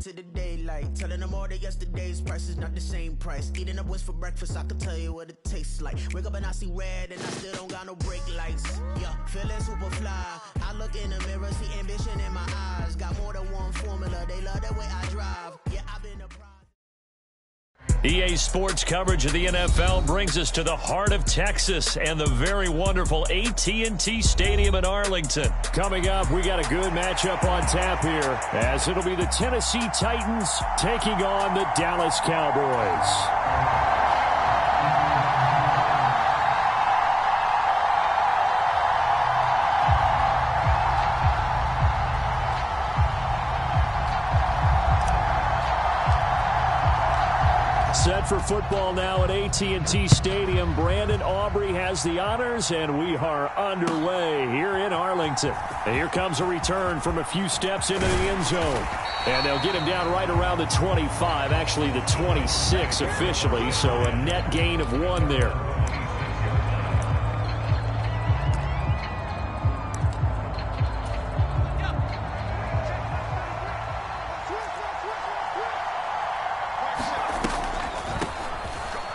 into the daylight, telling them all that yesterday's price is not the same price. Eating up what's for breakfast, I can tell you what it tastes like. Wake up and I see red and I still don't got no brake lights. Yeah, feeling super fly. I look in the mirror, see ambition in my eyes. Got more than one formula, they love the way I drive. Yeah, I've been a EA Sports coverage of the NFL brings us to the heart of Texas and the very wonderful AT&T Stadium in Arlington. Coming up, we got a good matchup on tap here, as it'll be the Tennessee Titans taking on the Dallas Cowboys. Set for football now at AT&T Stadium. Brandon Aubrey has the honors, and we are underway here in Arlington. And here comes a return from a few steps into the end zone. And they'll get him down right around the 25, actually the 26 officially, so a net gain of 1 there.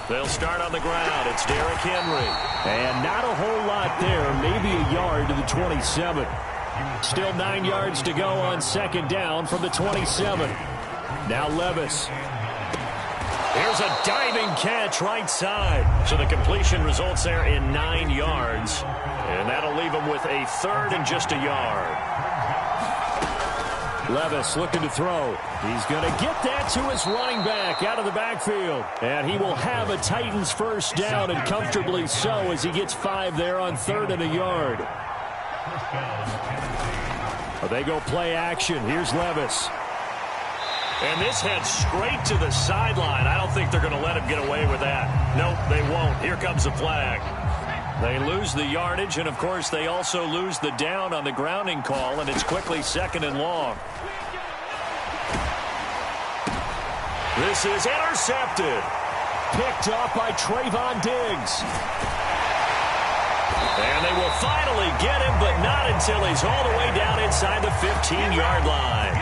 They'll start on the ground. It's Derrick Henry. And not a whole lot there. Maybe a yard to the 27. Still 9 yards to go on second down from the 27. Now Levis. Here's a diving catch right side. So the completion results there in 9 yards. And that'll leave him with a third and just a yard. Levis looking to throw. He's going to get that to his running back out of the backfield. And he will have a Titans first down, and comfortably so, as he gets 5 there on 3rd and a yard. They go play action. Here's Levis. And this heads straight to the sideline. I don't think they're going to let him get away with that. Nope, they won't. Here comes the flag. They lose the yardage, and of course they also lose the down on the grounding call, and it's quickly 2nd and long. This is intercepted. Picked up by Trayvon Diggs. And they will finally get him, but not until he's all the way down inside the 15-yard line.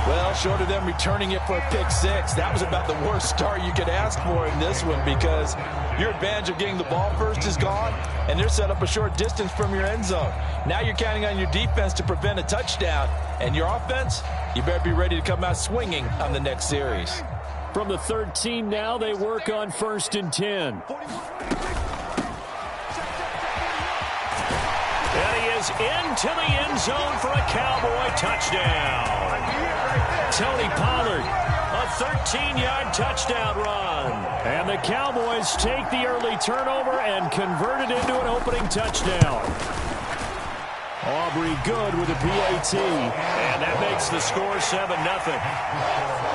Well, short of them returning it for a pick 6, that was about the worst start you could ask for in this one, because your advantage of getting the ball first is gone, and they're set up a short distance from your end zone. Now you're counting on your defense to prevent a touchdown, and your offense, you better be ready to come out swinging on the next series. From the 13 now, they work on 1st and 10. And he is into the end zone for a Cowboy touchdown. Tony Pollard, a 13-yard touchdown run. And the Cowboys take the early turnover and convert it into an opening touchdown. Aubrey good with a PAT. And that makes the score 7-0.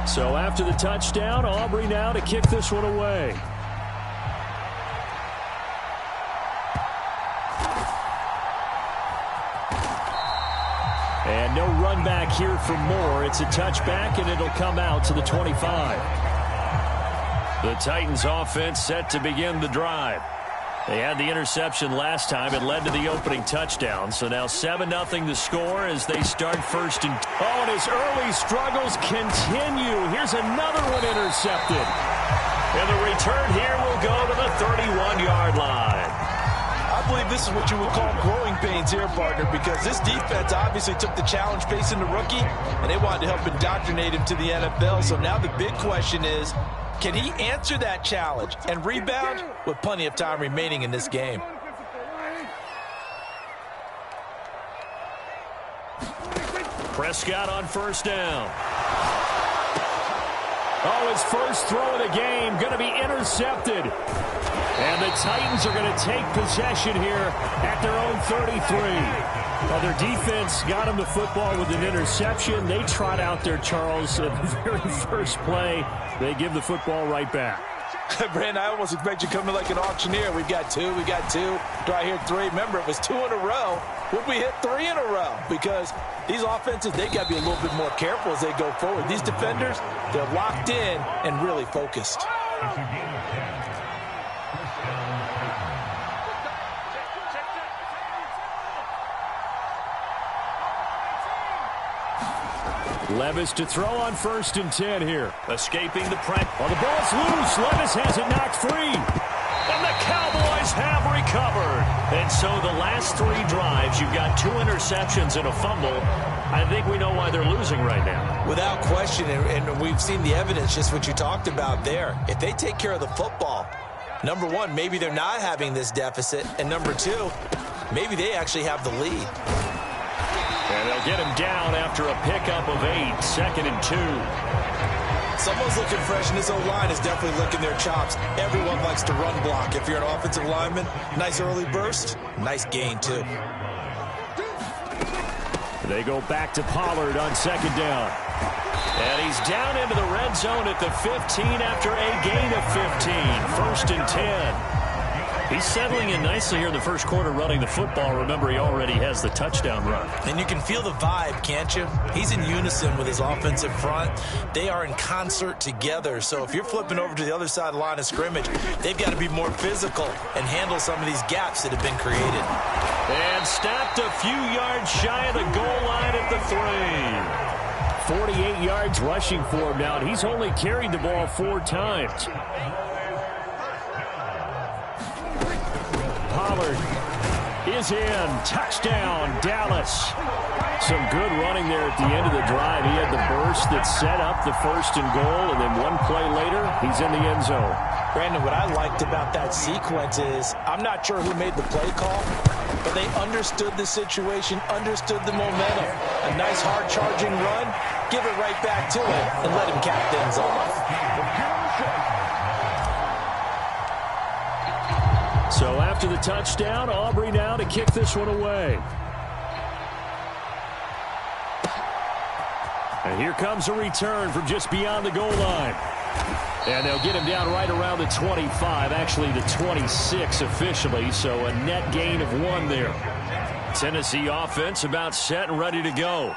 So after the touchdown, Aubrey now to kick this one away. And no run back here for Moore. It's a touchback, and it'll come out to the 25. The Titans offense set to begin the drive. They had the interception last time. It led to the opening touchdown. So now 7-0 the score as they start 1st and... Oh, and his early struggles continue. Here's another one intercepted. And the return here will go to the 31-yard line. I believe this is what you would call growing pains here, partner, because this defense obviously took the challenge facing the rookie, and they wanted to help indoctrinate him to the NFL. So now the big question is, can he answer that challenge and rebound with plenty of time remaining in this game? Prescott on 1st down. Oh, his first throw of the game going to be intercepted. And the Titans are going to take possession here at their own 33. Well, their defense got him the football with an interception. They trot out there, Charles, at the very first play. They give the football right back. Brandon, I almost expect you coming like an auctioneer. We've got two. Do I hear three? Remember, it was 2 in a row. Would we hit 3 in a row? Because these offenses, they got to be a little bit more careful as they go forward. These defenders, they're locked in and really focused. Levis to throw on 1st and 10 here. Escaping the pressure. Oh, the ball's loose. Levis has it knocked free. And the Cowboys have recovered. And so the last 3 drives, you've got 2 interceptions and a fumble. I think we know why they're losing right now. Without question, and we've seen the evidence, just what you talked about there. If they take care of the football, number one, maybe they're not having this deficit. And number 2, maybe they actually have the lead. And they'll get him down after a pickup of 8, 2nd and 2. Someone's looking fresh, and this O-line is definitely licking their chops. Everyone likes to run block. If you're an offensive lineman, nice early burst, nice gain, too. They go back to Pollard on 2nd down. And he's down into the red zone at the 15 after a gain of 15. 1st and 10. He's settling in nicely here in the first quarter running the football. Remember, he already has the touchdown run. And you can feel the vibe, can't you? He's in unison with his offensive front. They are in concert together. So if you're flipping over to the other side of the line of scrimmage, they've got to be more physical and handle some of these gaps that have been created. And stopped a few yards shy of the goal line at the 3. 48 yards rushing for him now. He's only carried the ball 4 times. Pollard is in. Touchdown, Dallas. Some good running there at the end of the drive. He had the burst that set up the 1st and goal, and then 1 play later, he's in the end zone. Brandon, what I liked about that sequence is I'm not sure who made the play call, but they understood the situation, understood the momentum. A nice hard-charging run, give it right back to him, and let him cap things off. So after the touchdown, Aubrey now to kick this one away. And here comes a return from just beyond the goal line. And they'll get him down right around the 25, actually the 26 officially, so a net gain of 1 there. Tennessee offense about set and ready to go.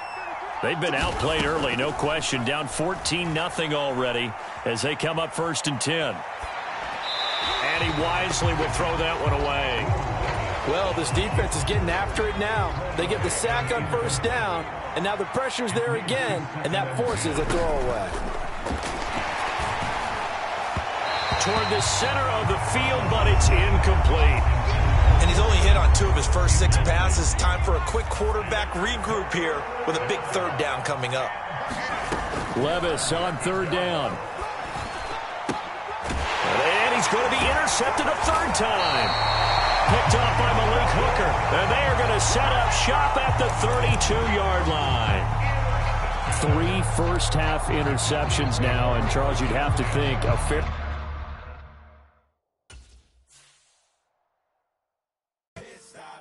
They've been outplayed early, no question, down 14-0 already as they come up 1st and 10. And he wisely will throw that one away. Well, this defense is getting after it now. They get the sack on 1st down, and now the pressure's there again, and that forces a throwaway. Toward the center of the field, but it's incomplete. And he's only hit on 2 of his first 6 passes. Time for a quick quarterback regroup here with a big 3rd down coming up. Levis on 3rd down. And he's going to be intercepted a 3rd time. Picked off by Malik Hooker. And they are going to set up shop at the 32-yard line. 3 first-half interceptions now. And, Charles, you'd have to think a fair...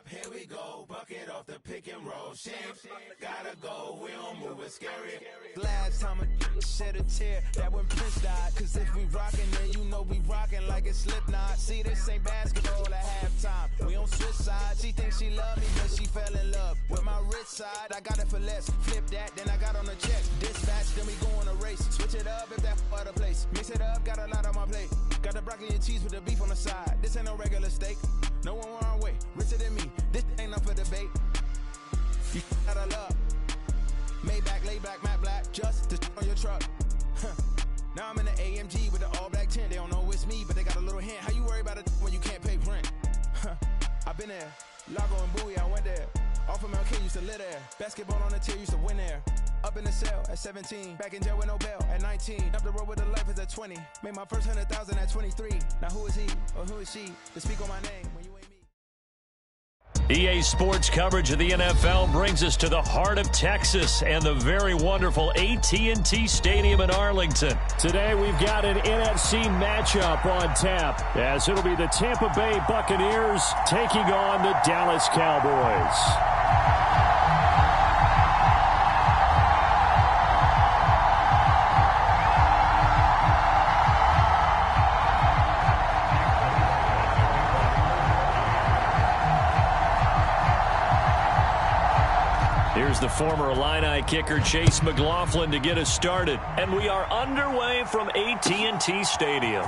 Here we go, bucket off the pick and roll. Gotta go, we don't move it scary. Last time a shed a tear, that when Prince died. Cause if we rockin', then you know we rockin' like it's Slipknot. See, this ain't basketball at halftime. We on switch sides. She thinks she love me, but she fell in love with my rich side. I got it for less. Flip that, then I got on a check. Dispatch, then we go on a race. Switch it up if that other place. Mix it up, got a lot on my plate. Got the broccoli and cheese with the beef on the side. This ain't no regular steak. No one wrong way. Richer than me. This ain't up for debate. You gotta love. Maybach, lay back, matte black, just to on your truck. Now I'm in the AMG with the all black tint. They don't know it's me, but they got a little hint. How you worry about it when you can't pay rent? I've been there. Lago and Bowie, I went there. Off of Mount K, used to live there. Basketball on the tier, used to win there. Up in the cell at 17. Back in jail with no bail at 19. Up the road with the life is at 20. Made my first 100,000 at 23. Now who is he or who is she to speak on my name when you ain't me? EA Sports coverage of the NFL brings us to the heart of Texas and the very wonderful AT&T Stadium in Arlington. Today we've got an NFC matchup on tap, as it'll be the Tampa Bay Buccaneers taking on the Dallas Cowboys. Here's the former Illini kicker Chase McLaughlin to get us started. And we are underway from AT&T Stadium.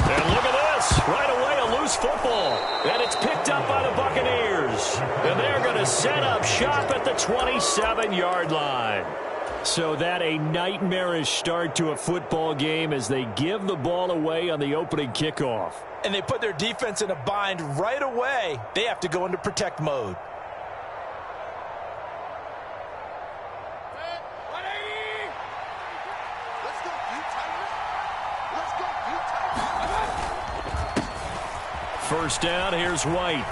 And look at this. Right away, a loose football. And it's picked up by the Buccaneers. And they're going to set up shop at the 27-yard line. So that a nightmarish start to a football game as they give the ball away on the opening kickoff. And they put their defense in a bind right away. They have to go into protect mode. First down, here's White.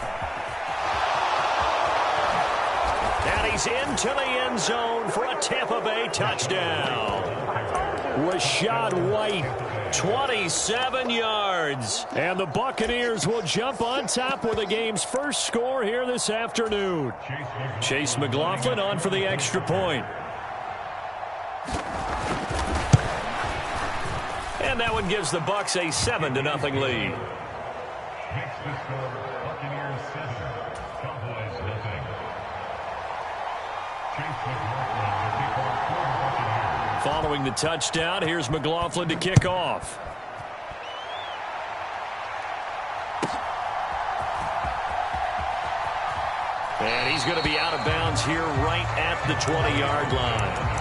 And he's into the end zone for a Tampa Bay touchdown. Rachaad White, 27 yards. And the Buccaneers will jump on top with the game's first score here this afternoon. Chase McLaughlin on for the extra point. And that one gives the Bucs a 7-0 lead. Following the touchdown, here's McLaughlin to kick off. And he's going to be out of bounds here right at the 20-yard line.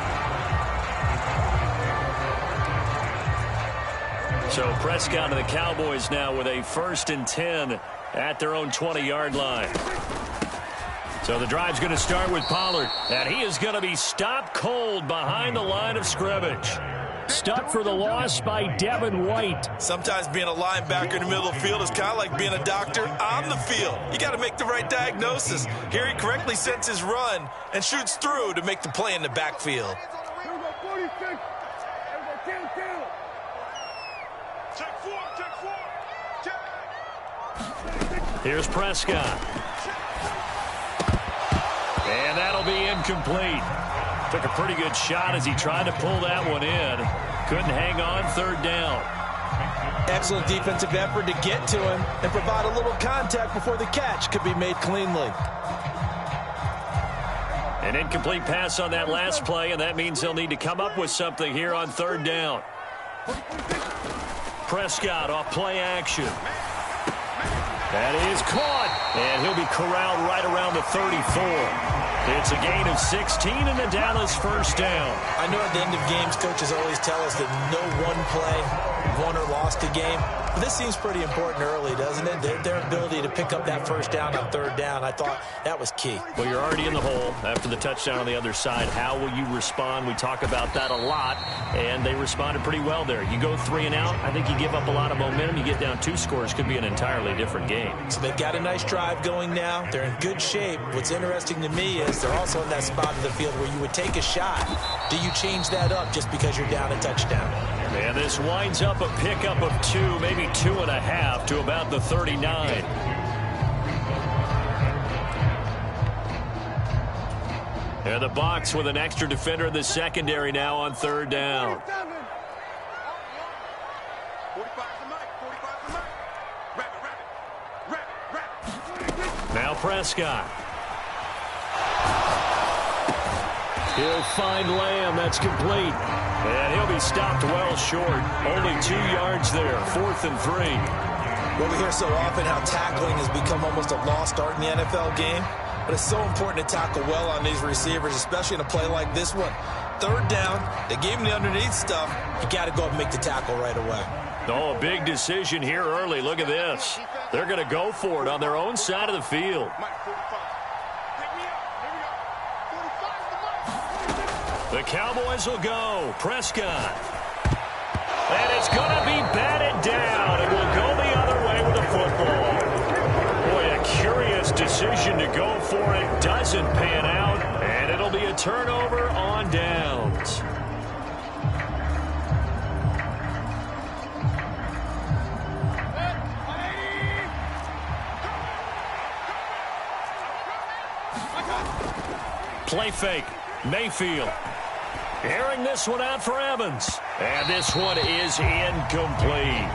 So Prescott and the Cowboys now with a 1st and 10 at their own 20-yard line. So the drive's going to start with Pollard, and he is going to be stopped cold behind the line of scrimmage. Stuck for the loss by Devin White. Sometimes being a linebacker in the middle of the field is kind of like being a doctor on the field. You got to make the right diagnosis. Here he correctly sets his run and shoots through to make the play in the backfield. Here's Prescott. And that'll be incomplete. Took a pretty good shot as he tried to pull that one in. Couldn't hang on, 3rd down. Excellent defensive effort to get to him and provide a little contact before the catch could be made cleanly. An incomplete pass on that last play, and that means they'll need to come up with something here on 3rd down. Prescott off play action. That is caught, and he'll be corralled right around the 34. It's a gain of 16 and the Dallas 1st down. I know at the end of games, coaches always tell us that no one play won or lost a game. But this seems pretty important early, doesn't it? Their ability to pick up that 1st down on 3rd down, I thought that was key. Well, you're already in the hole after the touchdown on the other side. How will you respond? We talk about that a lot, and they responded pretty well there. You go 3 and out, I think you give up a lot of momentum. You get down 2 scores, could be an entirely different game. So they've got a nice drive going now. They're in good shape. What's interesting to me is they're also in that spot of the field where you would take a shot. Do you change that up just because you're down a touchdown? And this winds up a pickup of 2, maybe 2.5 to about the 39. And the Bucs with an extra defender in the secondary now on 3rd down. Now Prescott. He'll find Lamb. That's complete. And he'll be stopped well short. Only 2 yards there. 4th and 3. Well, we hear so often how tackling has become almost a lost art in the NFL game. But it's so important to tackle well on these receivers, especially in a play like this one. 3rd down, they gave him the underneath stuff. You got to go up and make the tackle right away. Oh, a big decision here early. Look at this. They're going to go for it on their own side of the field. The Cowboys will go. Prescott. And it's going to be batted down. It will go the other way with the football. Boy, a curious decision to go for it. Doesn't pan out. And it'll be a turnover on downs. Play fake. Mayfield. Airing this one out for Evans. And this one is incomplete.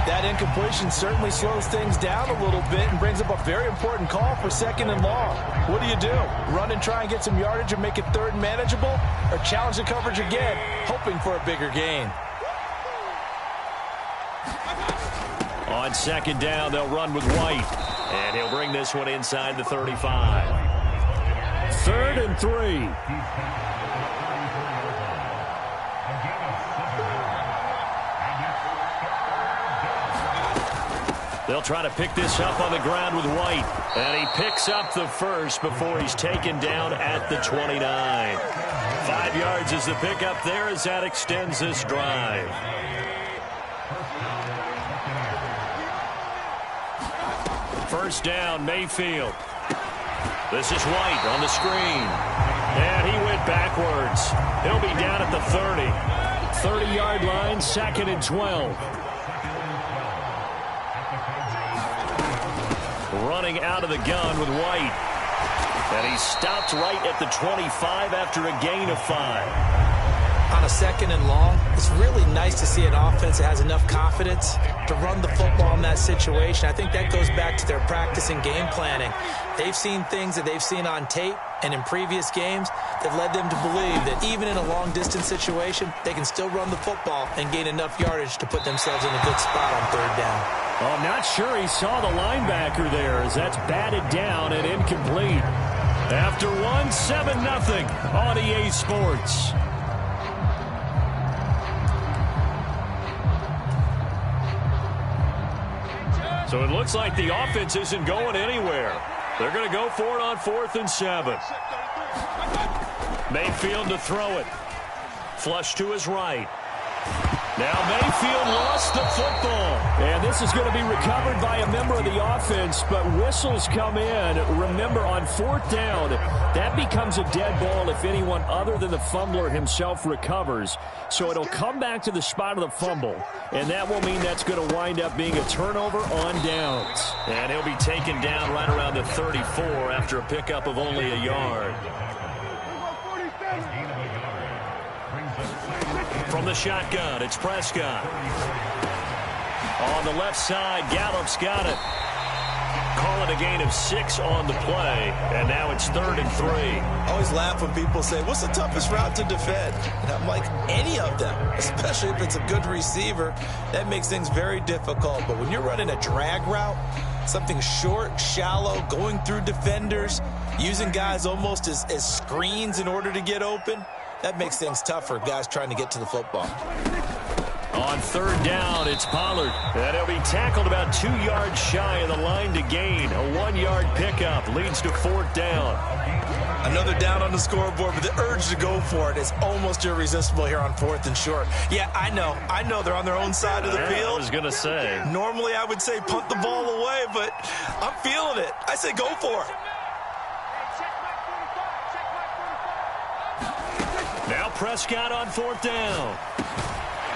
That incompletion certainly slows things down a little bit and brings up a very important call for 2nd and long. What do? Run and try and get some yardage and make it 3rd and manageable? Or challenge the coverage again, hoping for a bigger gain? On 2nd down, they'll run with White. And he'll bring this one inside the 35. 3rd and 3. They'll try to pick this up on the ground with White. And he picks up the first before he's taken down at the 29. 5 yards is the pickup there as that extends this drive. First down, Mayfield. This is White on the screen. And he went backwards. He'll be down at the 30. 30-yard line, 2nd and 12. Running out of the gun with White. And he stopped right at the 25 after a gain of 5. On a 2nd and long, it's really nice to see an offense that has enough confidence to run the football in that situation. I think that goes back to their practice and game planning. They've seen things that they've seen on tape and in previous games that led them to believe that even in a long-distance situation, they can still run the football and gain enough yardage to put themselves in a good spot on 3rd down. Oh, I'm not sure he saw the linebacker there as that's batted down and incomplete. After 7-0 on EA Sports. So it looks like the offense isn't going anywhere. They're going to go for it on 4th and 7. Mayfield to throw it. Flush to his right. Now Mayfield lost the football. And this is going to be recovered by a member of the offense, but whistles come in. Remember, on 4th down, that becomes a dead ball if anyone other than the fumbler himself recovers. So it'll come back to the spot of the fumble, and that will mean that's going to wind up being a turnover on downs. And he'll be taken down right around the 34 after a pickup of only a yard. From the shotgun, it's Prescott. On the left side, Gallup's got it. Call it a gain of 6 on the play, and now it's 3rd and 3. I always laugh when people say, what's the toughest route to defend? And I'm like, any of them, especially if it's a good receiver. That makes things very difficult. But when you're running a drag route, something short, shallow, going through defenders, using guys almost as screens in order to get open, that makes things tough for guys trying to get to the football. On 3rd down, it's Pollard. And he'll be tackled about 2 yards shy of the line to gain. A 1-yard pickup leads to 4th down. Another down on the scoreboard, but the urge to go for it is almost irresistible here on 4th and short. Yeah, I know they're on their own side of the field. I was going to say. Normally I would say punt the ball away, but I'm feeling it. I say go for it. Now Prescott on 4th down.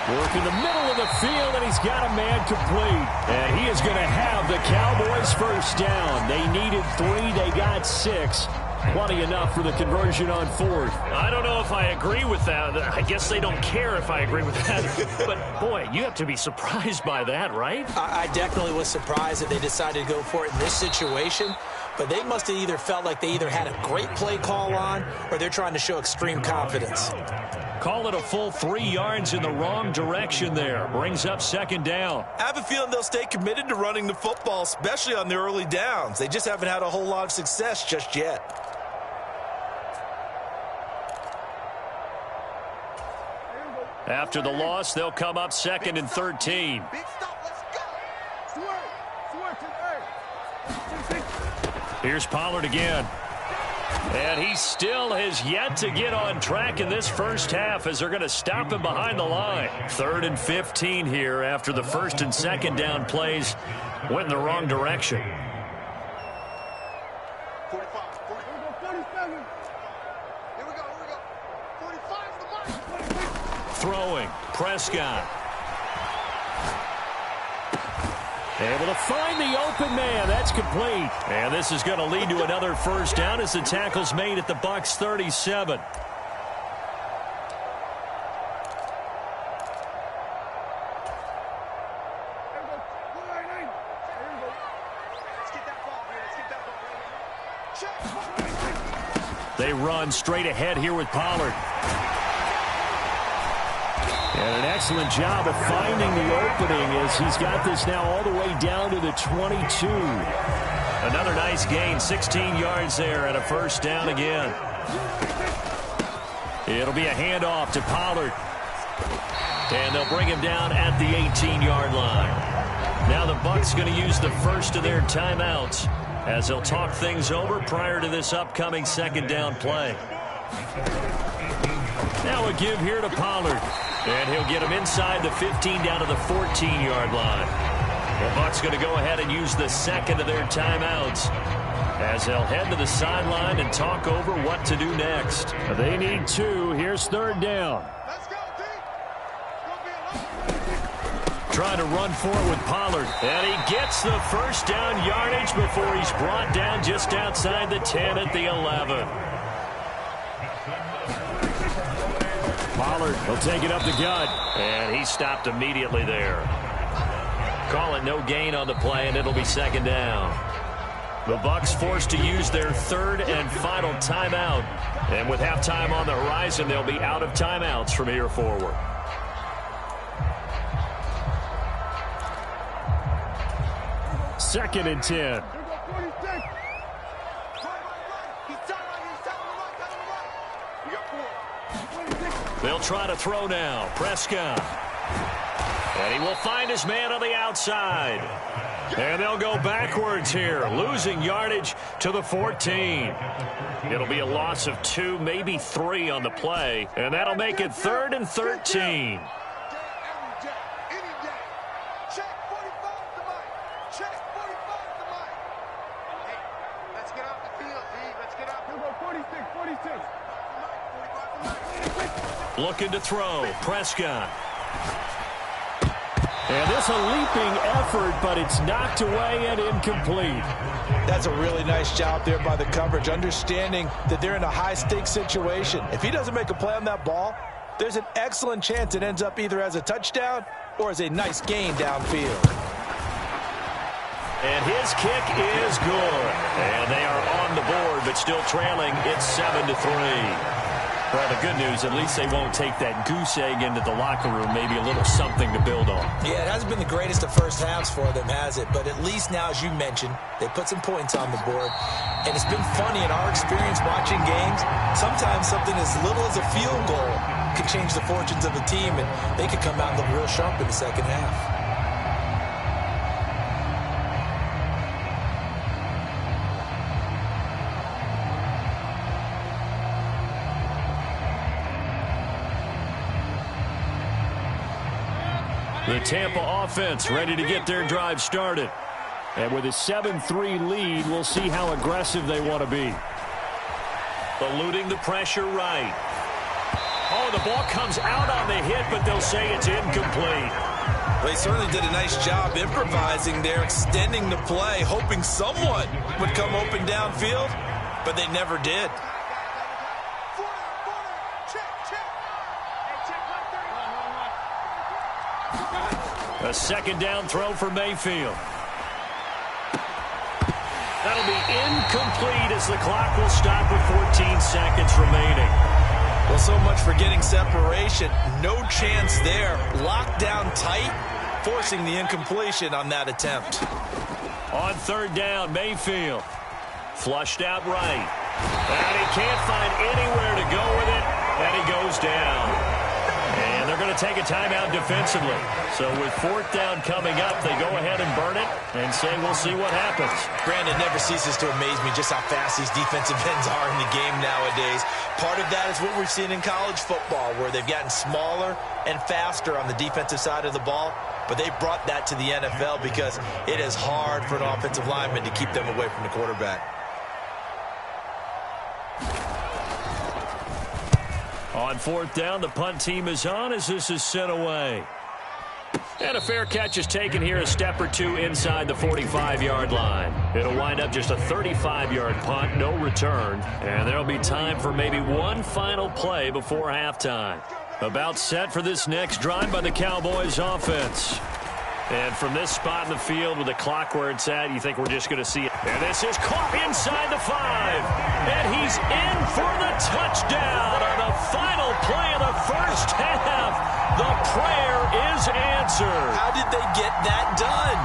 Work in the middle of the field, and he's got a man complete. And he is going to have the Cowboys first down. They needed 3. They got 6. Plenty enough for the conversion on 4th. I don't know if I agree with that. I guess they don't care if I agree with that. But, boy, you have to be surprised by that, right? I definitely was surprised that they decided to go for it in this situation. But they must have either felt like they either had a great play call on or they're trying to show extreme confidence. Call it a full 3 yards in the wrong direction there. Brings up 2nd down. I have a feeling they'll stay committed to running the football, especially on the early downs. They just haven't had a whole lot of success just yet. After the loss, they'll come up 2nd and 13. Here's Pollard again. And he still has yet to get on track in this first half as they're going to stop him behind the line. 3rd and 15 here after the 1st and 2nd down plays went in the wrong direction. Throwing, Prescott. Able to find the open man. That's complete. And this is going to lead to another first down as the tackle's made at the Bucs 37. They run straight ahead here with Pollard. And an excellent job of finding the opening as he's got this now all the way down to the 22. Another nice gain, 16 yards there and a first down again. It'll be a handoff to Pollard. And they'll bring him down at the 18-yard line. Now the Bucs going to use the first of their timeouts as they'll talk things over prior to this upcoming second down play. Now a give here to Pollard. And he'll get him inside the 15 down to the 14-yard line. The Bucs going to go ahead and use the second of their timeouts as they'll head to the sideline and talk over what to do next. They need 2. Here's third down. Trying to run for it with Pollard. And he gets the first down yardage before he's brought down just outside the 10 at the 11. Pollard will take it up the gut. And he stopped immediately there. Call it no gain on the play, and it'll be second down. The Bucs forced to use their third and final timeout. And with halftime on the horizon, they'll be out of timeouts from here forward. Second and 10. They'll try to throw now. Prescott. And he will find his man on the outside. And they'll go backwards here, losing yardage to the 14. It'll be a loss of 2, maybe 3 on the play. And that'll make it 3rd and 13. Looking to throw. Prescott. And this a leaping effort, but it's knocked away and incomplete. That's a really nice job there by the coverage, understanding that they're in a high-stakes situation. If he doesn't make a play on that ball, there's an excellent chance it ends up either as a touchdown or as a nice gain downfield. And his kick is good. And they are on the board, but still trailing. It's 7-3. Well, the good news, at least they won't take that goose egg into the locker room, maybe a little something to build on. Yeah, it hasn't been the greatest of first halves for them, has it? But at least now, as you mentioned, they put some points on the board. And it's been funny in our experience watching games. Sometimes something as little as a field goal can change the fortunes of a team, and they could come out and look real sharp in the second half. The Tampa offense ready to get their drive started. And with a 7-3 lead, we'll see how aggressive they want to be. Eluding the pressure right. Oh, the ball comes out on the hit, but they'll say it's incomplete. They certainly did a nice job improvising there, extending the play, hoping someone would come open downfield, but they never did. A second down throw for Mayfield. That'll be incomplete as the clock will stop with 14 seconds remaining. Well, so much for getting separation. No chance there. Locked down tight, forcing the incompletion on that attempt. On third down, Mayfield. Flushed out right. And he can't find anywhere to go with it, and he goes down. And they're going to take a timeout defensively. So with fourth down coming up, they go ahead and burn it and say we'll see what happens. Brandon, never ceases to amaze me just how fast these defensive ends are in the game nowadays. Part of that is what we've seen in college football, where they've gotten smaller and faster on the defensive side of the ball. But they brought that to the NFL because it is hard for an offensive lineman to keep them away from the quarterback. On fourth down, the punt team is on as this is sent away. And a fair catch is taken here, a step or two inside the 45-yard line. It'll wind up just a 35-yard punt, no return. And there'll be time for maybe one final play before halftime. About set for this next drive by the Cowboys offense. And from this spot in the field with the clock where it's at, you think we're just going to see it. And this is caught inside the 5. And he's in for the touchdown on the final play of the first half. The prayer is answered. How did they get that done?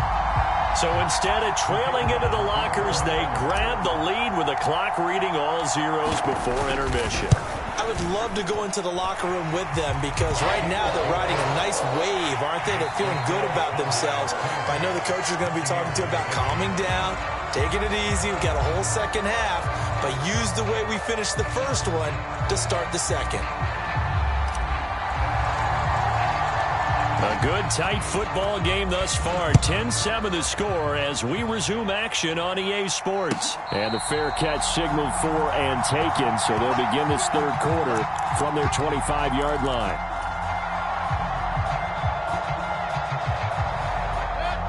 So instead of trailing into the lockers, they grabbed the lead with the clock reading all zeros before intermission. I would love to go into the locker room with them because right now they're riding a nice wave, aren't they? They're feeling good about themselves. But I know the coach is going to be talking to them about calming down, taking it easy. We've got a whole second half, but use the way we finished the first one to start the second. A good, tight football game thus far. 10-7 the score as we resume action on EA Sports. And the fair catch signaled for and taken, so they'll begin this third quarter from their 25-yard line.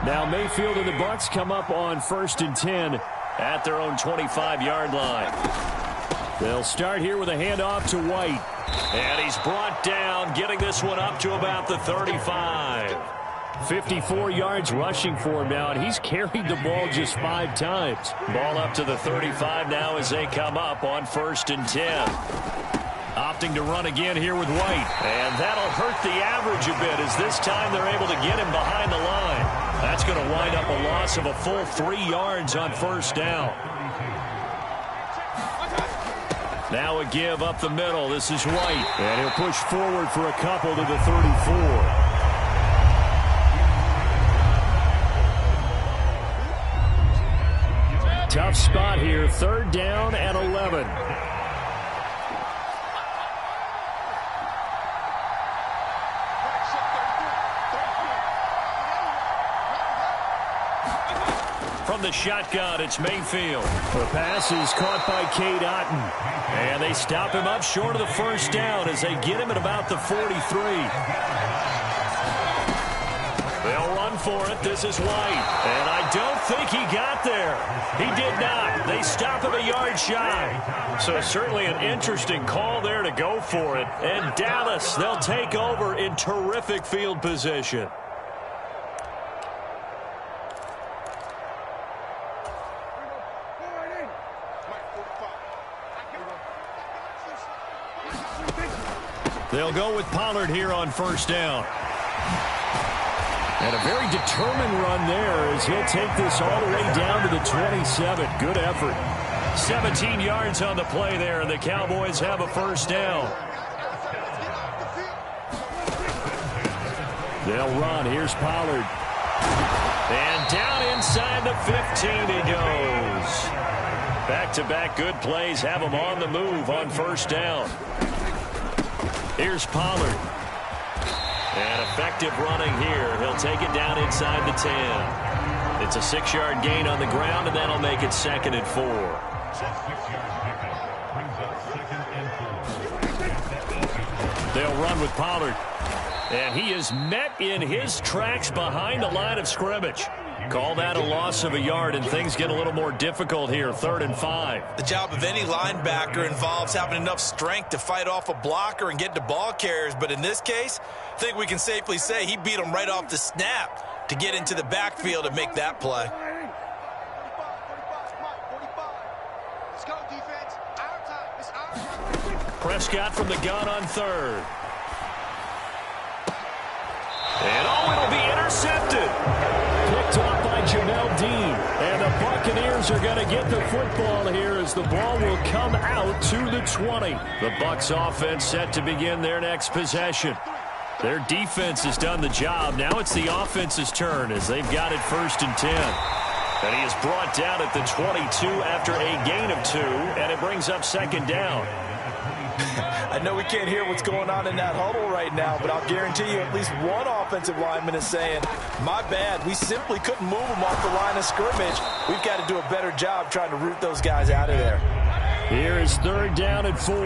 Now Mayfield and the Bucs come up on 1st and 10 at their own 25-yard line. They'll start here with a handoff to White. And he's brought down, getting this one up to about the 35. 54 yards rushing for him now, and he's carried the ball just 5 times. Ball up to the 35 now as they come up on 1st and 10. Opting to run again here with White. And that'll hurt the average a bit as this time they're able to get him behind the line. That's going to wind up a loss of a full 3 yards on 1st down. Now a give up the middle. This is White. And he'll push forward for a couple to the 34. Tough spot here. 3rd down and 11. From the shotgun, it's Mayfield. The pass is caught by Cade Otton. And they stop him up short of the 1st down as they get him at about the 43. They'll run for it. This is White. And I don't think he got there. He did not. They stop him a yard shy. So certainly an interesting call there to go for it. And Dallas, they'll take over in terrific field position. They'll go with Pollard here on 1st down. And a very determined run there as he'll take this all the way down to the 27. Good effort. 17 yards on the play there, and the Cowboys have a 1st down. They'll run. Here's Pollard. And down inside the 15 he goes. Back-to-back good plays have him on the move on 1st down. Here's Pollard. And effective running here. He'll take it down inside the 10. It's a 6-yard gain on the ground, and that'll make it 2nd and 4. They'll run with Pollard. And he is met in his tracks behind the line of scrimmage. Call that a loss of a yard, and things get a little more difficult here. 3rd and 5. The job of any linebacker involves having enough strength to fight off a blocker and get to ball carriers. But in this case, I think we can safely say he beat him right off the snap to get into the backfield and make that play. Prescott from the gun on 3rd. And it'll be intercepted. Picked off by Jamel Dean. And the Buccaneers are going to get the football here as the ball will come out to the 20. The Bucs offense set to begin their next possession. Their defense has done the job. Now it's the offense's turn as they've got it 1st and 10. And he is brought down at the 22 after a gain of 2, and it brings up 2nd down. I know we can't hear what's going on in that huddle right now, but I'll guarantee you at least one offensive lineman is saying, my bad, we simply couldn't move them off the line of scrimmage. We've got to do a better job trying to root those guys out of there. Here is 3rd down and 4.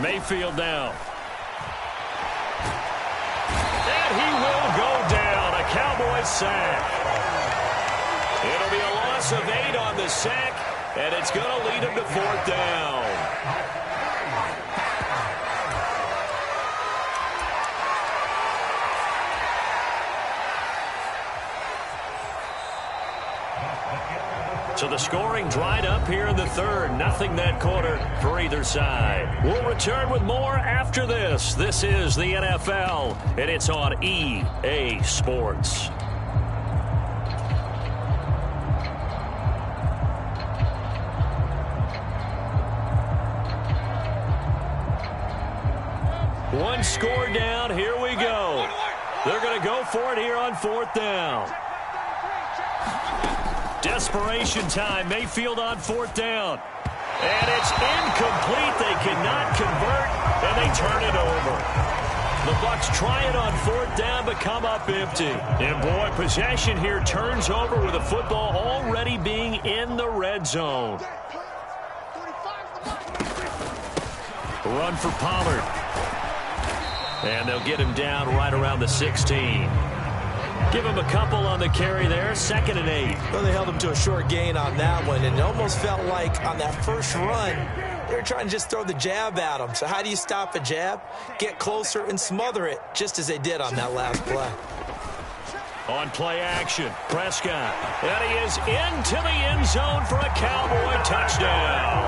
Mayfield now. And he will go down. A Cowboys sack. It'll be a loss of 8 on the sack, and it's going to lead them to 4th down. So the scoring dried up here in the 3rd. Nothing that quarter for either side. We'll return with more after this. This is the NFL, and it's on EA Sports. One score down. Here we go. They're going to go for it here on 4th down. Desperation time. Mayfield on 4th down. And it's incomplete. They cannot convert, and they turn it over. The Bucs try it on 4th down, but come up empty. And, boy, possession here turns over with the football already being in the red zone. Run for Pollard. And they'll get him down right around the 16. Give him a couple on the carry there. 2nd and 8. Well, they held him to a short gain on that one, and it almost felt like on that first run, they were trying to just throw the jab at him. So how do you stop a jab? Get closer and smother it, just as they did on that last play. On play action, Prescott. And he is into the end zone for a Cowboy touchdown.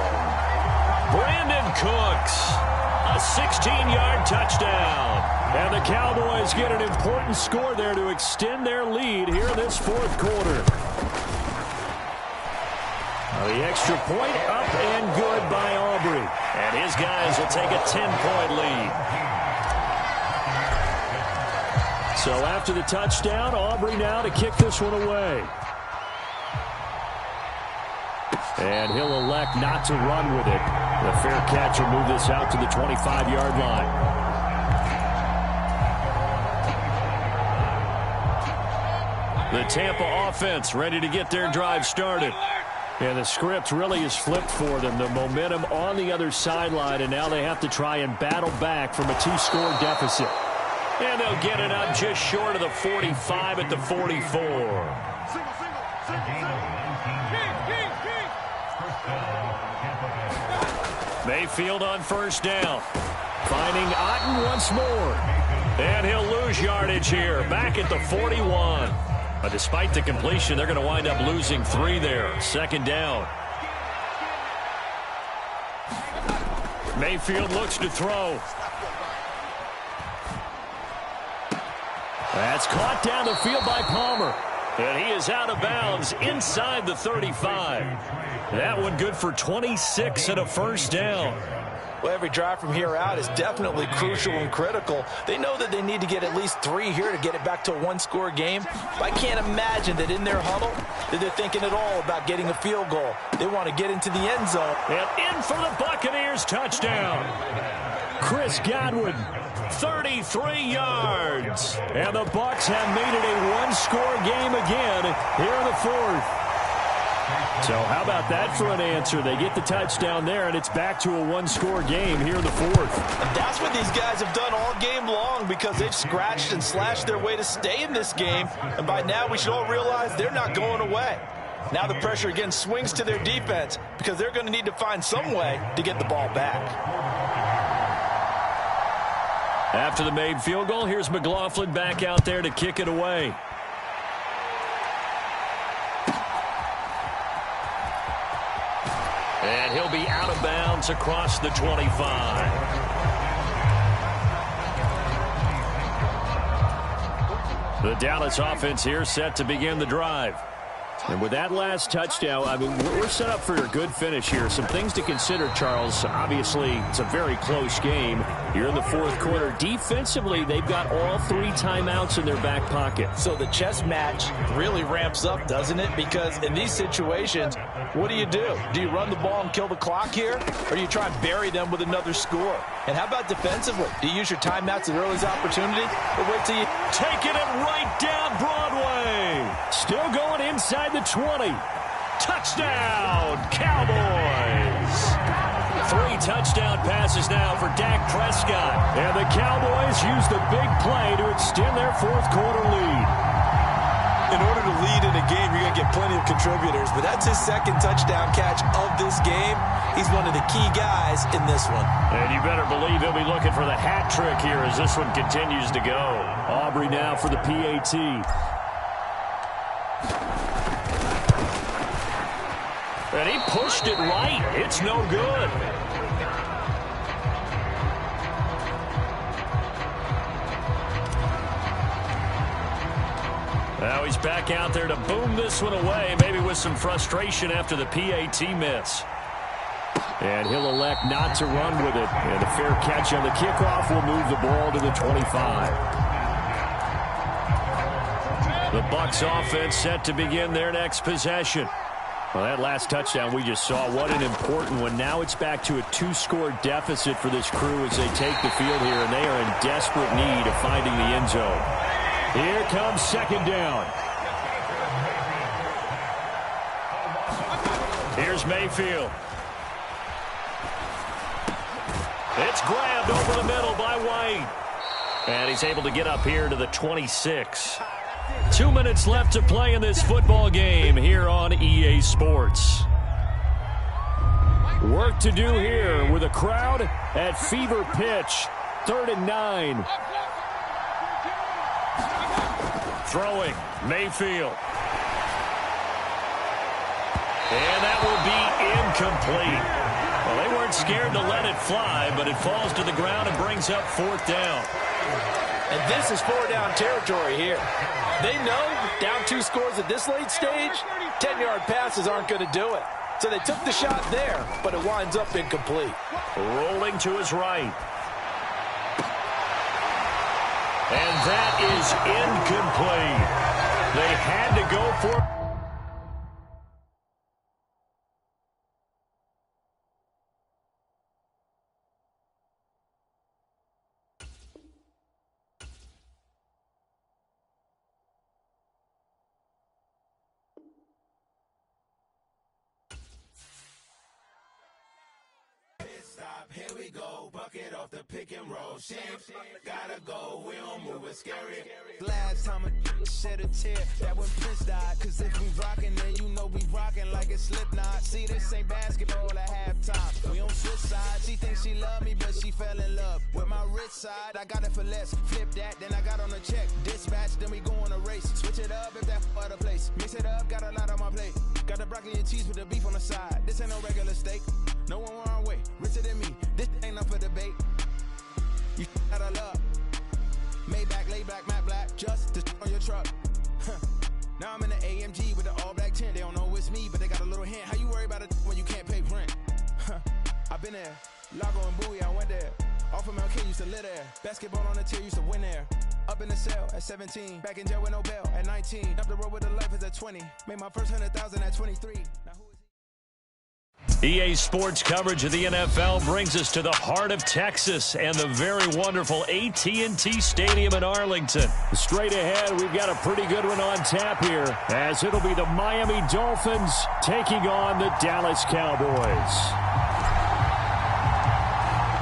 Brandon Cooks, a 16-yard touchdown. And the Cowboys get an important score there to extend their lead here in this 4th quarter. The extra point up and good by Aubrey. And his guys will take a 10-point lead. So after the touchdown, Aubrey now to kick this one away. And he'll elect not to run with it. The fair catch will move this out to the 25-yard line. The Tampa offense ready to get their drive started. And the script really is flipped for them. The momentum on the other sideline, and now they have to try and battle back from a 2-score deficit. And they'll get it up just short of the 45 at the 44. Mayfield on 1st down. Finding Otten once more. And he'll lose yardage here. Back at the 41. But despite the completion, they're going to wind up losing 3 there. 2nd down. Mayfield looks to throw. That's caught down the field by Palmer. And he is out of bounds inside the 35. That one good for 26 and a 1st down. Well, every drive from here out is definitely crucial and critical. They know that they need to get at least 3 here to get it back to a 1-score game. But I can't imagine that in their huddle that they're thinking at all about getting a field goal. They want to get into the end zone. And in for the Buccaneers touchdown. Chris Godwin, 33 yards. And the Bucs have made it a 1-score game again here in the 4th. So how about that for an answer? They get the touchdown there, and it's back to a 1-score game here in the 4th. And that's what these guys have done all game long, because they've scratched and slashed their way to stay in this game. And by now, we should all realize they're not going away. Now the pressure again swings to their defense, because they're going to need to find some way to get the ball back. After the made field goal, here's McLaughlin back out there to kick it away. And he'll be out of bounds across the 25. The Dallas offense here set to begin the drive. And with that last touchdown, I mean, we're set up for a good finish here. Some things to consider, Charles. Obviously, it's a very close game here in the 4th quarter. Defensively, they've got all 3 timeouts in their back pocket. So the chess match really ramps up, doesn't it? Because in these situations, what do? Do you run the ball and kill the clock here? Or do you try and bury them with another score? And how about defensively? Do you use your timeouts at earliest opportunity? Or wait till you taking it right down Broadway. Still going inside the 20. Touchdown, Cowboys. 3 touchdown passes now for Dak Prescott. And the Cowboys use the big play to extend their 4th quarter lead. In order to lead in a game, you're going to get plenty of contributors, but that's his second touchdown catch of this game. He's one of the key guys in this one. And you better believe he'll be looking for the hat trick here as this one continues to go. Aubrey now for the PAT. And he pushed it right. It's no good. Now he's back out there to boom this one away, maybe with some frustration after the PAT miss. And he'll elect not to run with it. And a fair catch on the kickoff will move the ball to the 25. The Bucs offense set to begin their next possession. Well, that last touchdown we just saw, what an important one. Now it's back to a 2-score deficit for this crew as they take the field here, and they are in desperate need of finding the end zone. Here comes second down. Here's Mayfield. It's grabbed over the middle by White. And he's able to get up here to the 26. 2 minutes left to play in this football game here on EA Sports. Work to do here with a crowd at fever pitch. 3rd and 9. Throwing, Mayfield. And that will be incomplete. Well, they weren't scared to let it fly, but it falls to the ground and brings up 4th down. And this is 4-down territory here. They know down 2 scores at this late stage, 10-yard passes aren't going to do it. So they took the shot there, but it winds up incomplete. Rolling to his right. And that is incomplete. They had to go for it. Here we go, bucket off the pick and roll. Shit, gotta go, we don't move it scary. Last time a shed a tear, that when Prince died. Cause if we rockin', then you know we rockin' like a Slipknot. See, this ain't basketball at halftime. We on switch sides. She thinks she love me, but she fell in love with my rich side. I got it for less. Flip that, then I got on a check. Dispatch, then we go on a race. Switch it up if that other place. Mix it up, got a lot on my plate. Got the broccoli and cheese with the beef on the side. This ain't no regular steak. No one wrong way, richer than me. This ain't up for debate. You out of love. Maybach, lay back, matte black, just to on your truck. Now I'm in the AMG with the all black tint. They don't know it's me, but they got a little hint. How you worry about it when you can't pay rent? I've been there. Lago and Bowie, I went there. Off of MLK, used to live there. Basketball on the tier, used to win there. Up in the cell at 17. Back in jail with no bail at 19. Up the road with the life is at 20. Made my first 100,000 at 23. Now who is EA Sports coverage of the NFL brings us to the heart of Texas and the very wonderful AT&T Stadium in Arlington. Straight ahead, we've got a pretty good one on tap here, as it'll be the Miami Dolphins taking on the Dallas Cowboys.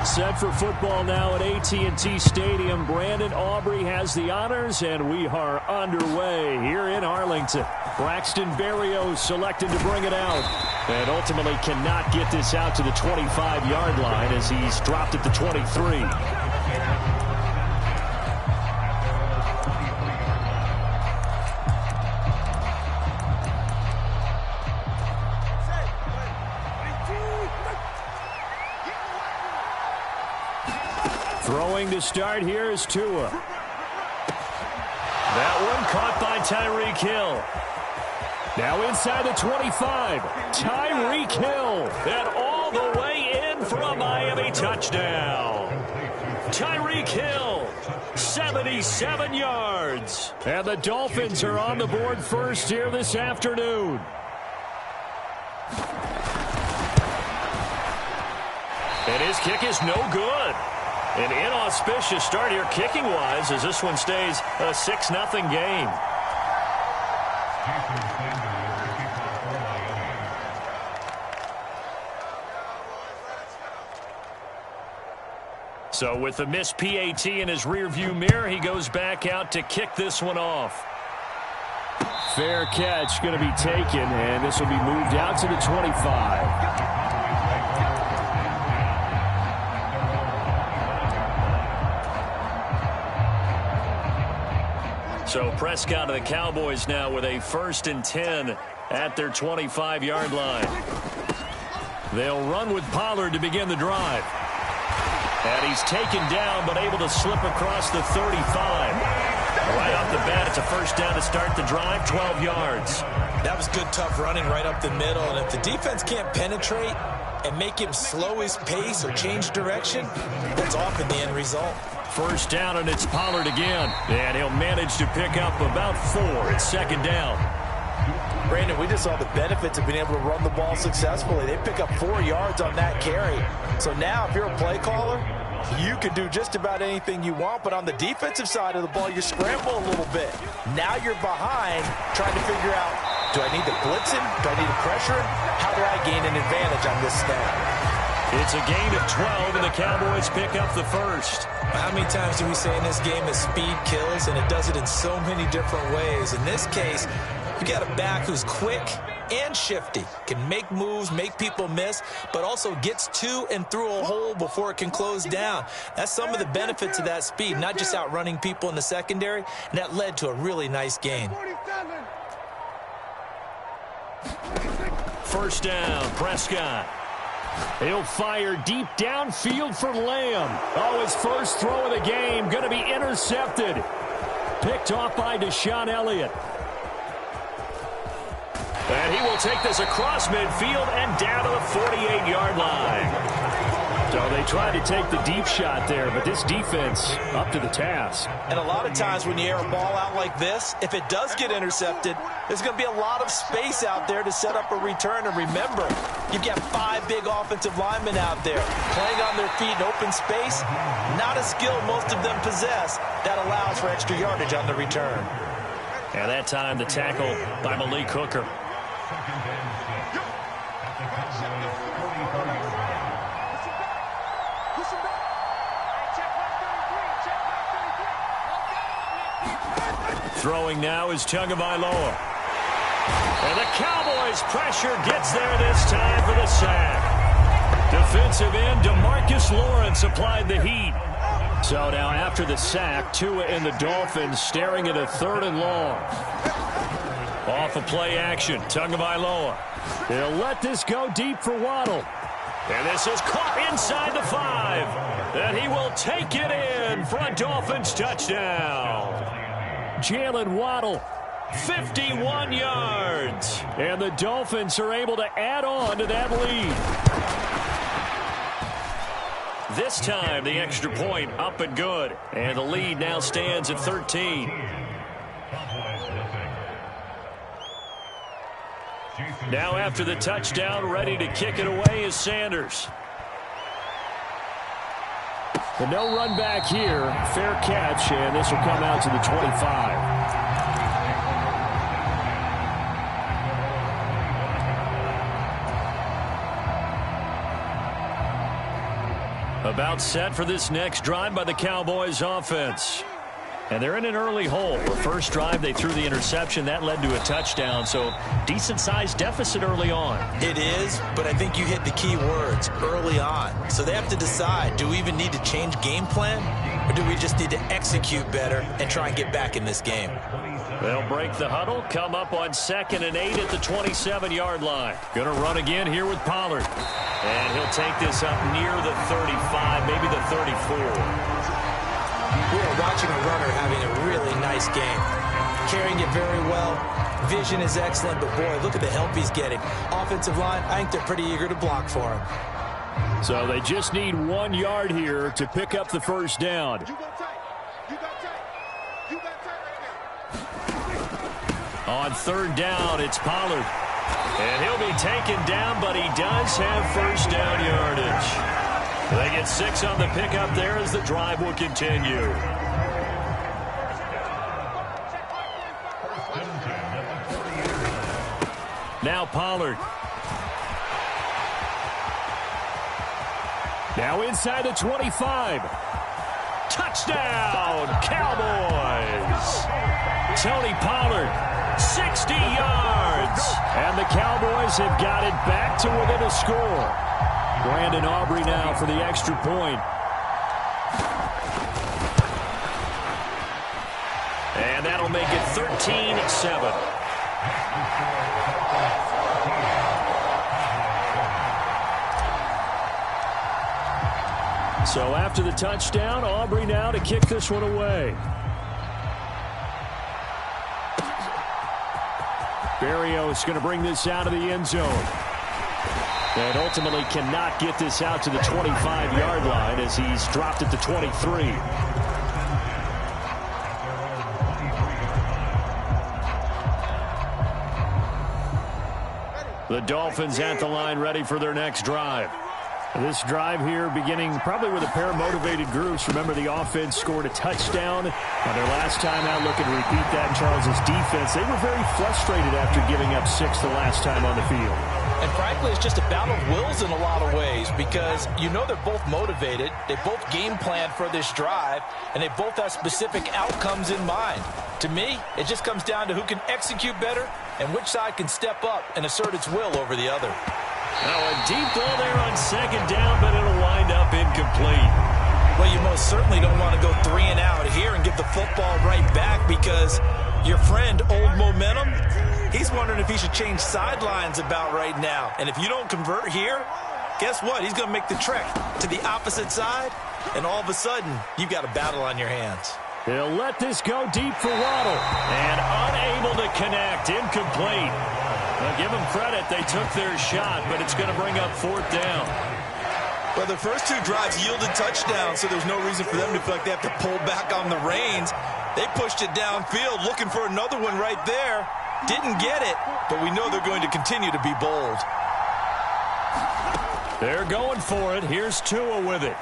Set for football now at AT&T Stadium. Brandon Aubrey has the honors, and we are underway here in Arlington. Braxton Berrios selected to bring it out, and ultimately cannot get this out to the 25-yard line as he's dropped at the 23. Throwing to start here is Tua. That one caught by Tyreek Hill. Now inside the 25. Tyreek Hill. And all the way in for a Miami touchdown. Tyreek Hill, 77 yards. And the Dolphins are on the board first here this afternoon. And his kick is no good. An inauspicious start here kicking-wise as this one stays a 6-0 game. So with the missed PAT in his rearview mirror, he goes back out to kick this one off. Fair catch going to be taken, and this will be moved out to the 25. So Prescott of the Cowboys now with a 1st and 10 at their 25-yard line. They'll run with Pollard to begin the drive. And he's taken down but able to slip across the 35. Right off the bat, it's a 1st down to start the drive, 12 yards. That was good, tough running right up the middle. And if the defense can't penetrate and make him slow his pace or change direction, that's often the end result. 1st down, and it's Pollard again. And he'll manage to pick up about 4. It's 2nd down. Brandon, we just saw the benefits of being able to run the ball successfully. They pick up 4 yards on that carry. So now if you're a play caller, you can do just about anything you want. But on the defensive side of the ball, you scramble a little bit. Now you're behind trying to figure out, do I need to blitz him? Do I need to pressure him? How do I gain an advantage on this snap? It's a gain of 12, and the Cowboys pick up the 1st. How many times do we say in this game that speed kills, and it does it in so many different ways? In this case, you got a back who's quick and shifty, can make moves, make people miss, but also gets to and through a hole before it can close down. That's some of the benefits of that speed, not just outrunning people in the secondary, and that led to a really nice gain. 1st down, Prescott. He'll fire deep downfield for Lamb. Oh, his first throw of the game going to be intercepted. Picked off by Deshaun Elliott. And he will take this across midfield and down to the 48-yard line. So they tried to take the deep shot there, but this defense up to the task. And a lot of times when you air a ball out like this, if it does get intercepted, there's going to be a lot of space out there to set up a return. And remember, you've got 5 big offensive linemen out there playing on their feet in open space. Not a skill most of them possess that allows for extra yardage on the return. And that time the tackle by Malik Hooker. Throwing now is Tagovailoa. And the Cowboys pressure gets there this time for the sack. Defensive end DeMarcus Lawrence applied the heat. So now after the sack, Tua and the Dolphins staring at a 3rd and long. Off of play action, Tagovailoa. They'll let this go deep for Waddle. And this is caught inside the 5. And he will take it in for a Dolphins touchdown. Jalen Waddle, 51 yards. And the Dolphins are able to add on to that lead. This time, the extra point up and good. And the lead now stands at 13. Now after the touchdown, ready to kick it away is Sanders. The no run back here, fair catch, and this will come out to the 25. About set for this next drive by the Cowboys offense. And they're in an early hole. The first drive, they threw the interception. That led to a touchdown, so decent-sized deficit early on. It is, but I think you hit the key words, early on. So they have to decide, do we even need to change game plan, or do we just need to execute better and try and get back in this game? They'll break the huddle, come up on 2nd and 8 at the 27-yard line. Going to run again here with Pollard. And he'll take this up near the 35, maybe the 34. We are watching a runner having a really nice game. Carrying it very well. Vision is excellent, but boy, look at the help he's getting. Offensive line, I think they're pretty eager to block for him. So they just need 1 yard here to pick up the 1st down. On 3rd down, it's Pollard. And he'll be taken down, but he does have 1st down yardage. They get 6 on the pickup there as the drive will continue. Now Pollard. Now inside the 25. Touchdown, Cowboys! Tony Pollard, 60 yards. And the Cowboys have got it back to within a score. Brandon Aubrey now for the extra point. And that'll make it 13-7. So after the touchdown, Aubrey now to kick this one away. Berrios is going to bring this out of the end zone. And ultimately cannot get this out to the 25-yard line as he's dropped at the 23. The Dolphins at the line ready for their next drive. This drive here beginning probably with a pair of motivated groups. Remember, the offense scored a touchdown on their last time out. Looking to repeat that in Charles' defense. They were very frustrated after giving up 6 the last time on the field. And frankly, it's just a battle of wills in a lot of ways because you know they're both motivated. They both game planned for this drive, and they both have specific outcomes in mind. To me, it just comes down to who can execute better and which side can step up and assert its will over the other. Now a deep ball there on second down, but it'll wind up incomplete. Well, you most certainly don't want to go 3 and out here and give the football right back because your friend, Old Momentum, he's wondering if he should change sidelines about right now. And if you don't convert here, guess what? He's going to make the trek to the opposite side, and all of a sudden, you've got a battle on your hands. They'll let this go deep for Waddle. And unable to connect. Incomplete. Well, give them credit. They took their shot, but it's going to bring up 4th down. Well, the first 2 drives yielded touchdowns, so there's no reason for them to feel like they have to pull back on the reins. They pushed it downfield, looking for another one right there. Didn't get it, but we know they're going to continue to be bold. They're going for it. Here's Tua with it.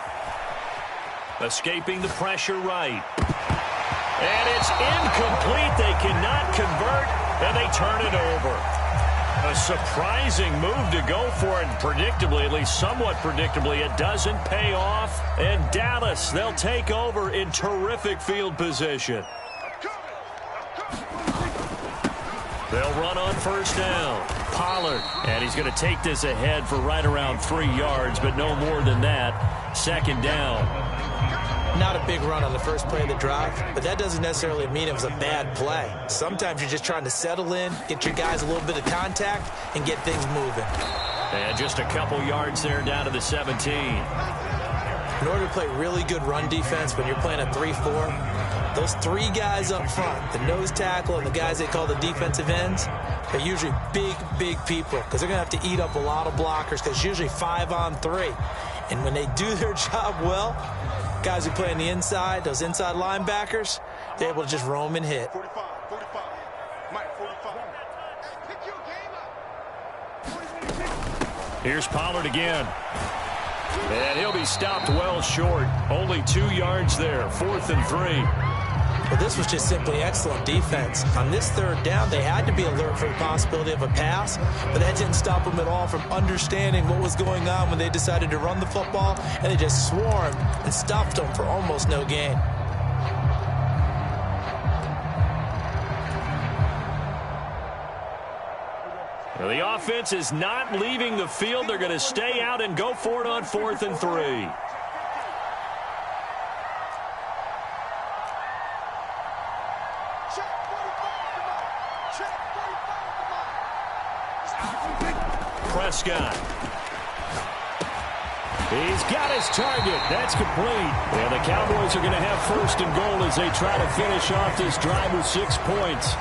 Escaping the pressure right. And it's incomplete. They cannot convert, and they turn it over. A surprising move to go for it. Predictably, at least somewhat predictably, it doesn't pay off. And Dallas, they'll take over in terrific field position. They'll run on first down. Pollard, and he's going to take this ahead for right around 3 yards, but no more than that. Second down. Not a big run on the first play of the drive, but that doesn't necessarily mean it was a bad play. Sometimes you're just trying to settle in, get your guys a little bit of contact, and get things moving. And just a couple yards there down to the 17. In order to play really good run defense when you're playing a 3-4, those 3 guys up front, the nose tackle and the guys they call the defensive ends, are usually big, big people because they're going to have to eat up a lot of blockers because it's usually 5 on 3. And when they do their job well, guys who play on the inside, those inside linebackers, they're able to just roam and hit. 45. Mike, 45. Here's Pollard again. And he'll be stopped well short. Only 2 yards there. 4th and 3. Well, this was just simply excellent defense. On this 3rd down, they had to be alert for the possibility of a pass, but that didn't stop them at all from understanding what was going on when they decided to run the football, and they just swarmed and stuffed them for almost no gain. Well, the offense is not leaving the field. They're going to stay out and go for it on 4th and 3. Prescott. He's got his target. That's complete. And the Cowboys are going to have 1st and goal as they try to finish off this drive with 6 points.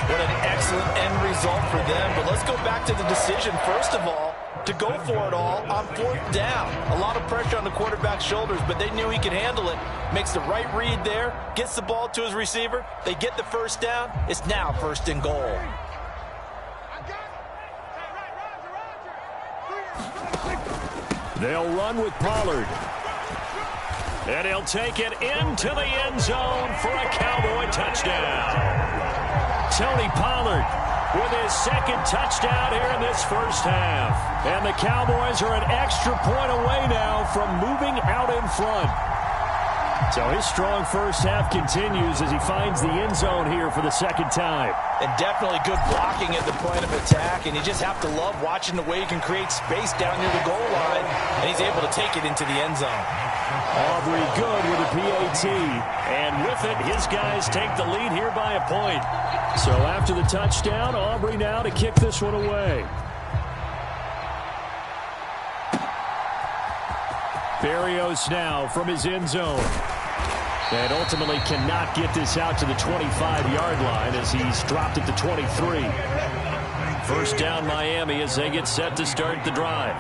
What an excellent end result for them. But let's go back to the decision, first of all, to go for it all on 4th down. A lot of pressure on the quarterback's shoulders, but they knew he could handle it. Makes the right read there, gets the ball to his receiver. They get the 1st down. It's now 1st and goal. They'll run with Pollard. And he'll take it into the end zone for a Cowboy touchdown. Tony Pollard with his 2nd touchdown here in this first half. And the Cowboys are an extra point away now from moving out in front. So his strong first half continues as he finds the end zone here for the second time. And definitely good blocking at the point of attack, and you just have to love watching the way he can create space down near the goal line, and he's able to take it into the end zone. Aubrey good with a PAT, and with it, his guys take the lead here by a point. So after the touchdown, Aubrey now to kick this one away. Berrios now from his end zone. And ultimately cannot get this out to the 25-yard line as he's dropped at the 23. First down Miami as they get set to start the drive.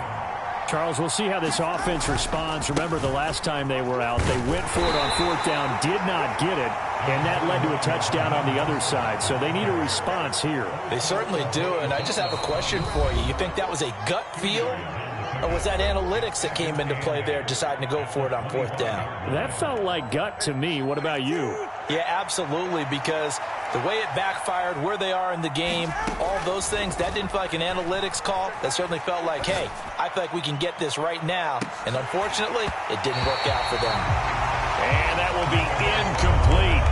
Charles, we'll see how this offense responds. Remember the last time they were out, they went for it on fourth down, did not get it, and that led to a touchdown on the other side. So they need a response here. They certainly do, and I just have a question for you. You think that was a gut feel? Or was that analytics that came into play there, deciding to go for it on fourth down? That felt like gut to me. What about you? Yeah, absolutely, because the way it backfired, where they are in the game, all those things, that didn't feel like an analytics call. That certainly felt like, hey, I feel like we can get this right now. And unfortunately, it didn't work out for them. And that will be incomplete.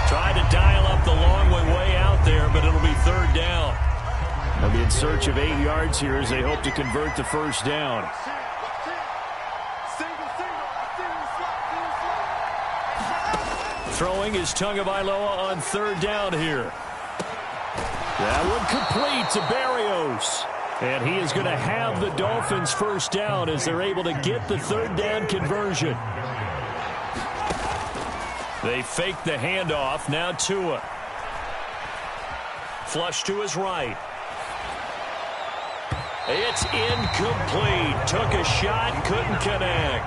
Tried to dial up the long way out there, but it'll be third down. They'll be in search of 8 yards here as they hope to convert the first down. Throwing is Tagovailoa on third down here. That one complete to Berrios. And he is going to have the Dolphins first down as they're able to get the third down conversion. They fake the handoff. Now Tua. Flush to his right. It's incomplete. Took a shot, couldn't connect.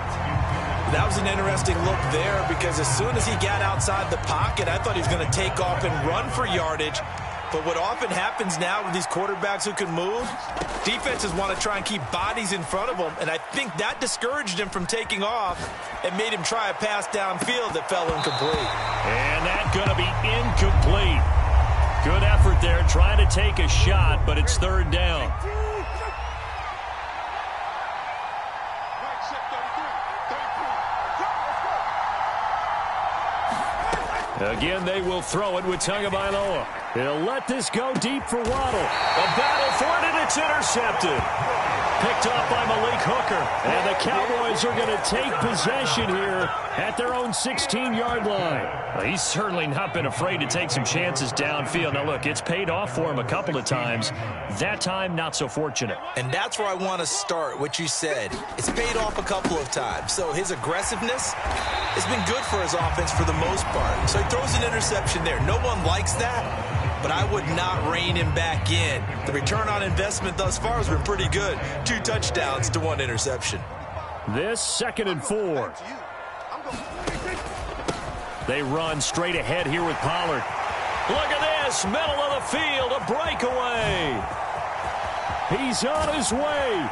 That was an interesting look there because as soon as he got outside the pocket, I thought he was going to take off and run for yardage. But what often happens now with these quarterbacks who can move, defenses want to try and keep bodies in front of them, and I think that discouraged him from taking off and made him try a pass downfield that fell incomplete. And that's going to be incomplete. Good effort there trying to take a shot, but it's third down. Again, they will throw it with Tagovailoa. He'll let this go deep for Waddle. A battle for it, and it's intercepted. Picked off by Malik Hooker. And the Cowboys are going to take possession here at their own 16-yard line. Well, he's certainly not been afraid to take some chances downfield. Now, look, it's paid off for him a couple of times. That time, not so fortunate. And that's where I want to start, what you said. It's paid off a couple of times. So his aggressiveness has been good for his offense for the most part. So he throws an interception there. No one likes that, but I would not rein him back in. The return on investment thus far has been pretty good. 2 touchdowns to 1 interception. This 2nd and 4. They run straight ahead here with Pollard. Look at this, middle of the field, a breakaway. He's on his way.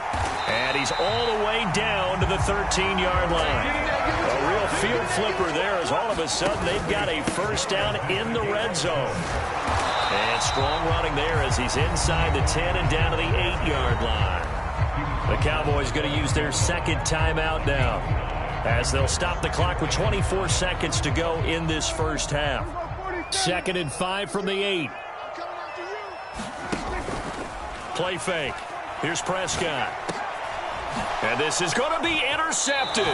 And he's all the way down to the 13-yard line. A real field flipper there as all of a sudden they've got a first down in the red zone. And strong running there as he's inside the 10 and down to the 8-yard line. The Cowboys going to use their second timeout now as they'll stop the clock with 24 seconds to go in this first half. 2nd and 5 from the 8. Play fake. Here's Prescott. And this is going to be intercepted.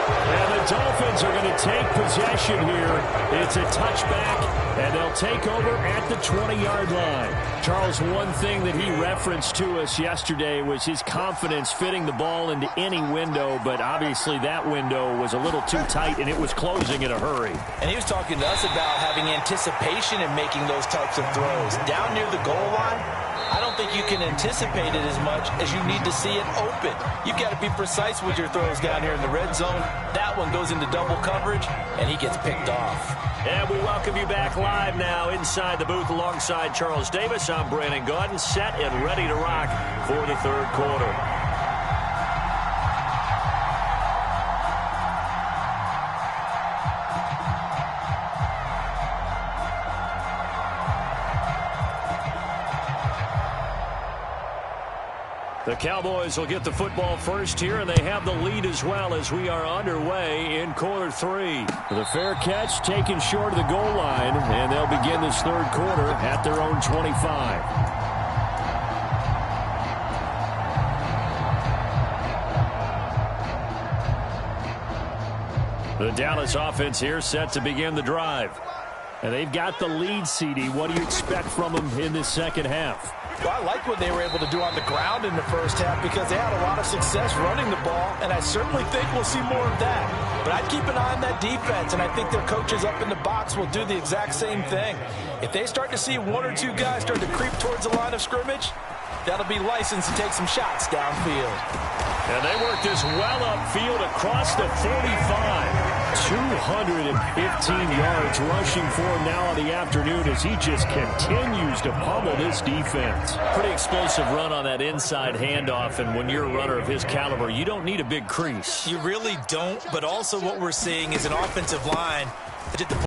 And the Dolphins are going to take possession here. It's a touchback, and they'll take over at the 20-yard line. Charles, one thing that he referenced to us yesterday was his confidence fitting the ball into any window, but obviously that window was a little too tight, and it was closing in a hurry. And he was talking to us about having anticipation in making those types of throws. Down near the goal line, I don't think you can anticipate it as much as you need to see it open. You've got to be precise with your throws down here in the red zone. That one goes into double coverage, and he gets picked off. And we welcome you back live now inside the booth alongside Charles Davis. I'm Brandon Gaudin, set and ready to rock for the third quarter. The Cowboys will get the football first here, and they have the lead as well as we are underway in quarter 3. The fair catch taken short of the goal line, and they'll begin this third quarter at their own 25. The Dallas offense here set to begin the drive. And they've got the lead, CD. What do you expect from them in this second half? Well, I like what they were able to do on the ground in the first half because they had a lot of success running the ball, and I certainly think we'll see more of that. But I'd keep an eye on that defense, and I think their coaches up in the box will do the exact same thing. If they start to see one or two guys start to creep towards the line of scrimmage, that'll be licensed to take some shots downfield. And they work this well upfield across the 45. 215 yards rushing for him now on the afternoon as he just continues to pummel this defense. Pretty explosive run on that inside handoff, and when you're a runner of his caliber, you don't need a big crease. You really don't, but also what we're seeing is an offensive line that did the